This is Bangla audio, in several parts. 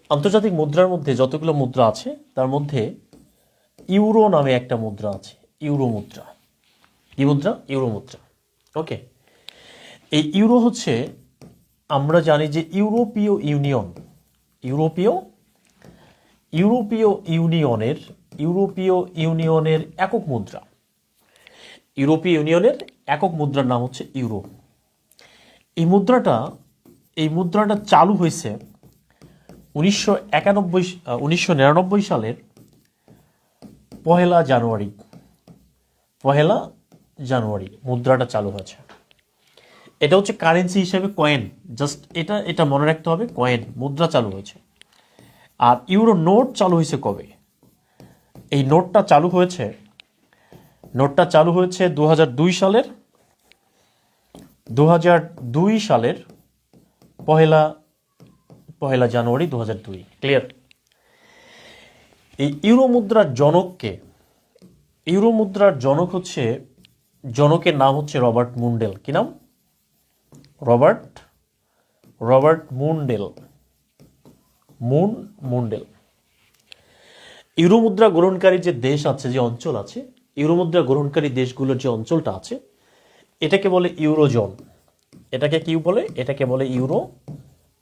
আন্তর্জাতিক মুদ্রার মধ্যে যতগুলো মুদ্রা আছে তার মধ্যে ইউরো নামে একটা মুদ্রা আছে, ইউরো মুদ্রা। কি মুদ্রা? ইউরো মুদ্রা। ওকে, এই ইউরো হচ্ছে, আমরা জানি যে ইউরোপীয় ইউনিয়নের একক মুদ্রা। ইউরোপীয় ইউনিয়নের একক মুদ্রার নাম হচ্ছে ইউরো। এই মুদ্রাটা চালু হয়েছে 1999 সালের পহেলা জানুয়ারি মুদ্রাটা চালু হয়েছে। এটা হচ্ছে কারেন্সি হিসেবে কয়েন, জাস্ট এটা মনে রাখতে হবে, কয়েন, মুদ্রা চালু হয়েছে। আর ইউরো নোট চালু হয়েছে কবে? এই নোটটা চালু হয়েছে 2002 সালের পহেলা জানুয়ারি 2002। ক্লিয়ার? এই ইউরো মুদ্রার জনককে? ইউরো মুদ্রার জনকের নাম হচ্ছে রবার্ট মুন্ডেল। কি নাম? রবার্ট মুন্ডেল। ইউরো মুদ্রা গ্রহণকারী যে দেশ আছে, যে অঞ্চল আছে, ইউরো মুদ্রা গ্রহণকারী দেশগুলোর যে অঞ্চলটা আছে, এটাকে বলে ইউরোজোন। এটাকে কি বলে? এটাকে বলে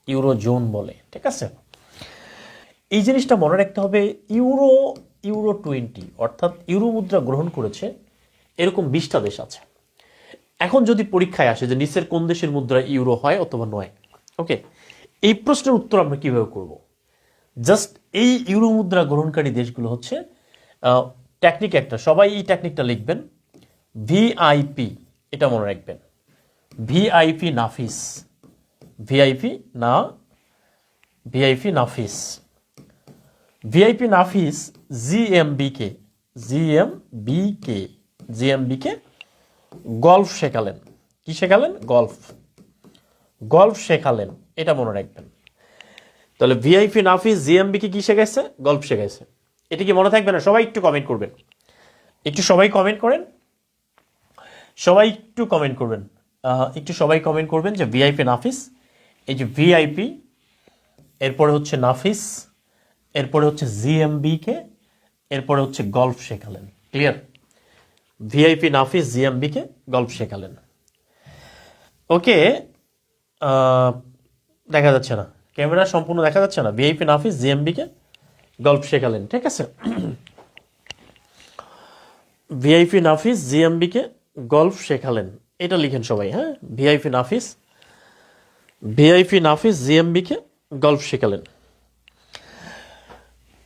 ইউরোজোন বলে। ঠিক আছে, এই জিনিসটা মনে রাখতে হবে। ইউরো 20, অর্থাৎ ইউরো মুদ্রা গ্রহণ করেছে এরকম 20টা দেশ আছে। এখন যদি পরীক্ষায় আসে যে নিচের কোন দেশের মুদ্রা ইউরো হয় অথবা নয়, ওকে, এই প্রশ্নের উত্তর আমরা কিভাবে করব? জাস্ট এই ইউরো মুদ্রা গ্রহণকারী দেশগুলো হচ্ছে টেকনিক একটা, সবাই এই টেকনিকটা লিখবেন, ভিআইপি, এটা মনে রাখবেন, ভিআইপি নাফিস, জিএমবিকে গল্ফ শেখালেন। কি শেখালেন? গল্ফ শেখালেন, এটা মনে রাখবেন। তাহলে ভিআইপি নাফিস জিএমবিকে কি শেখাইছে? গল্ফ শেখাইছে। এটা কি মনে থাকবে না? সবাই একটু কমেন্ট করবেন, সবাই কমেন্ট করবেন যে ভিআইপি নাফিস, এই যে ভিআইপি, এরপরে হচ্ছে নাফিস, এরপরে হচ্ছে জিএমবিকে, এরপরে হচ্ছে গল্ফ শেখালেন। ক্লিয়ার? ভিআইপি নাফিস জিএমবিকে গল্ফ শেখালেন। ওকে, দেখা যাচ্ছে না, ক্যামেরা সম্পূর্ণ দেখা যাচ্ছে না। ভিআইপি নাফিস জিএমবিকে গল্ফ শেখালেন। ঠিক আছে, ভিআইপি নাফিস জিএমবিকে গল্ফ শেখালেন, এটা লিখেন সবাই। হ্যাঁ, ভিআইপি নাফিস জিএমবিকে গল্ফ শেখালেন।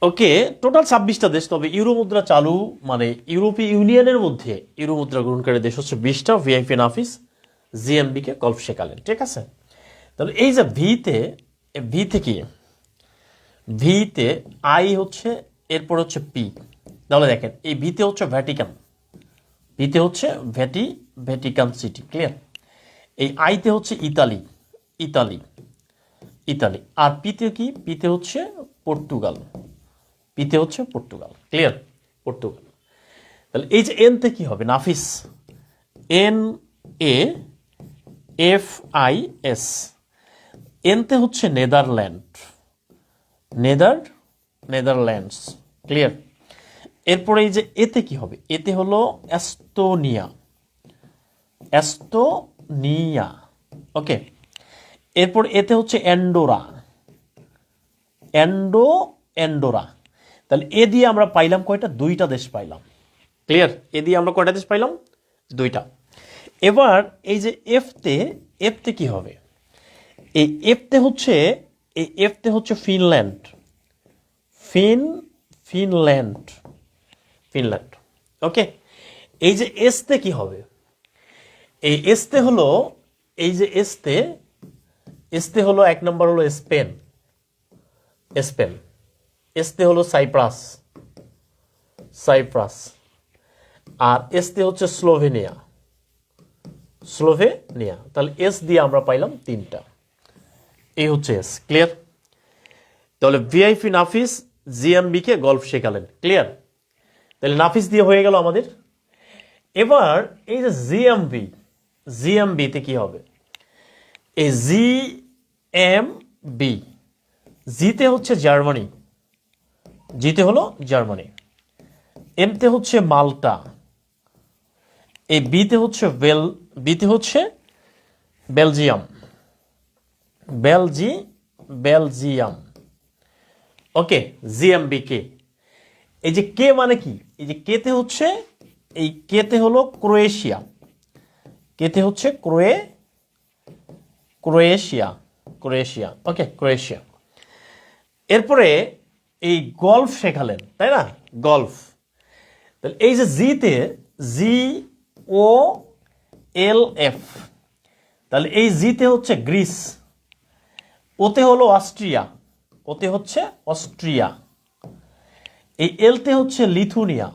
ওকে, টোটাল 26টা দেশ। তবে ইউরো মুদ্রা চালু, মানে ইউরোপীয় ইউনিয়নের মধ্যে ইউরো মুদ্রা গ্রহণকারী দেশ হচ্ছে 20টা। ভিআইপি নাফিস জিএমবিকে গল্ফ শেখালেন। ঠিক আছে, তাহলে এই যে ভিতে আই হচ্ছে, এরপর হচ্ছে পি। তাহলে দেখেন, এই ভিতে হচ্ছে ভ্যাটিকান সিটি। ক্লিয়ার? এই আইতে হচ্ছে ইতালি, আর পিতে কি? পিতে হচ্ছে পর্তুগাল। ক্লিয়ার? পর্তুগাল। তাহলে এই যে এনতে কি হবে? নাফিস, NAFIS। এনতে হচ্ছে নেদারল্যান্ডস। ক্লিয়ার? এরপরে এই যে এতে কি হবে? এতে হলো এস্তোনিয়া। ওকে, এরপর এতে হচ্ছে অ্যান্ডোরা। তাহলে এ দিয়ে আমরা পাইলাম কয়টা? 2টা দেশ পাইলাম। ক্লিয়ার? এ দিয়ে আমরা কয়টা দেশ পাইলাম? 2টা। এবার এই যে এফতে কি হবে? এই এফতে হচ্ছে ফিনল্যান্ড। ওকে, এই যে এসতে কি হবে? এই এসতে হলো, এই যে এসতে হলো 1 নম্বর হলো স্পেন। এসতে হলো সাইপ্রাস। আর এসতে হচ্ছে স্লোভেনিয়া। তাহলে এস দিয়ে আমরা পাইলাম 3টা। এই হচ্ছে এস। ক্লিয়ার? তাহলে ভিআইপি নাফিস জিএমবিকে গল্ফ শেখালেন। ক্লিয়ার? তাহলে নাফিস দিয়ে হয়ে গেল আমাদের। এবার এই যে জিএমবিতে কি হবে? এই জিএমবি জিতে হচ্ছে জার্মানি, জিতে হলো জার্মানি। এমতে হচ্ছে মাল্টা। এই বিতে হচ্ছে বেলজিয়াম, বেলজিয়াম। ওকে, জিএমবি কে। এই যে কে মানে কি, এই যে কেতে হচ্ছে, এই কেতে হলো ক্রোয়েশিয়া, কেতে হচ্ছে ক্রোয়েশিয়া। ওকে, ক্রোয়েশিয়া। এরপরে এই গল্ফ শেখালেন, তাই না? গল্ফ। তাহলে এই যে জিতে, GOLF, তাহলে এই জিতে হচ্ছে গ্রিস, ওতে হলো অস্ট্রিয়া, ওতে হচ্ছে অস্ট্রিয়া। এই এলতে হচ্ছে লিথুনিয়া।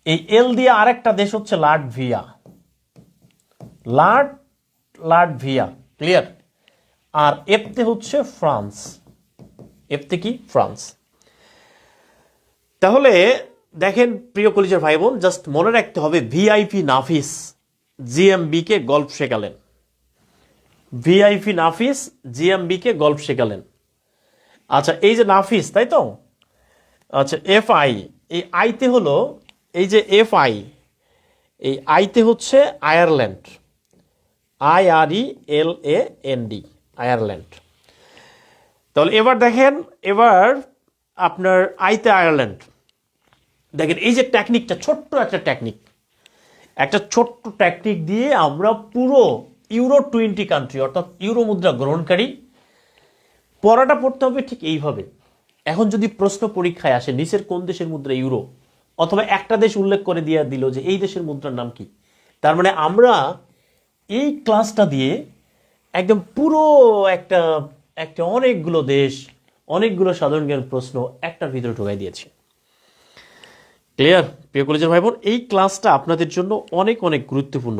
এই এল দিয়ে আরেকটা দেশ হচ্ছে লাটভিয়া। ক্লিয়ার? আর এফতে হচ্ছে ফ্রান্স, এফতে কি? ফ্রান্স। তাহলে দেখেন প্রিয় কলিজার ভাই বোন, জাস্ট মনে রাখতে হবে ভিআইপি নাফিস জিএমবি কে গল্ফ শেখালেন, ভিআইপি নাফিস জিএমবি কে গল্ফ শেখালেন। আচ্ছা, এই যে নাফিস, তাই তো? আচ্ছা, FI, এই আইতে হলো, এই যে FI, এই আইতে হচ্ছে আয়ারল্যান্ড, IRELAND, আয়ারল্যান্ড। তাহলে এবার দেখেন, এবার আপনার আইতে আয়ারল্যান্ড, দেখেন এই যে টেকনিকটা, ছোট্ট একটা টেকনিক দিয়ে আমরা পুরো ইউরো 20 কান্ট্রি অর্থাৎ ইউরো মুদ্রা গ্রহণকারী পড়াটা পড়তে হবে ঠিক এইভাবে। এখন যদি প্রশ্ন পরীক্ষায় আসে নিচের কোন দেশের মুদ্রা ইউরো, অথবা একটা দেশ উল্লেখ করে দিয়ে দিল যে এই দেশের মুদ্রার নাম কি, তার মানে আমরা এই ক্লাসটা দিয়ে একদম পুরো একটা অনেকগুলো দেশ, অনেকগুলো সাধারণ জ্ঞান প্রশ্ন একটার ভিতরে ঢোকাই দিয়েছি। ক্লিয়ার প্রিয় কলেজের ভাই বোন? এই ক্লাসটা আপনাদের জন্য অনেক গুরুত্বপূর্ণ,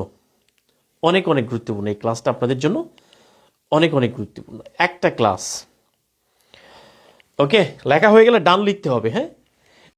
এই ক্লাসটা আপনাদের জন্য অনেক গুরুত্বপূর্ণ একটা ক্লাস। ওকে, লেখা হয়ে গেলে ডান লিখতে হবে, হ্যাঁ।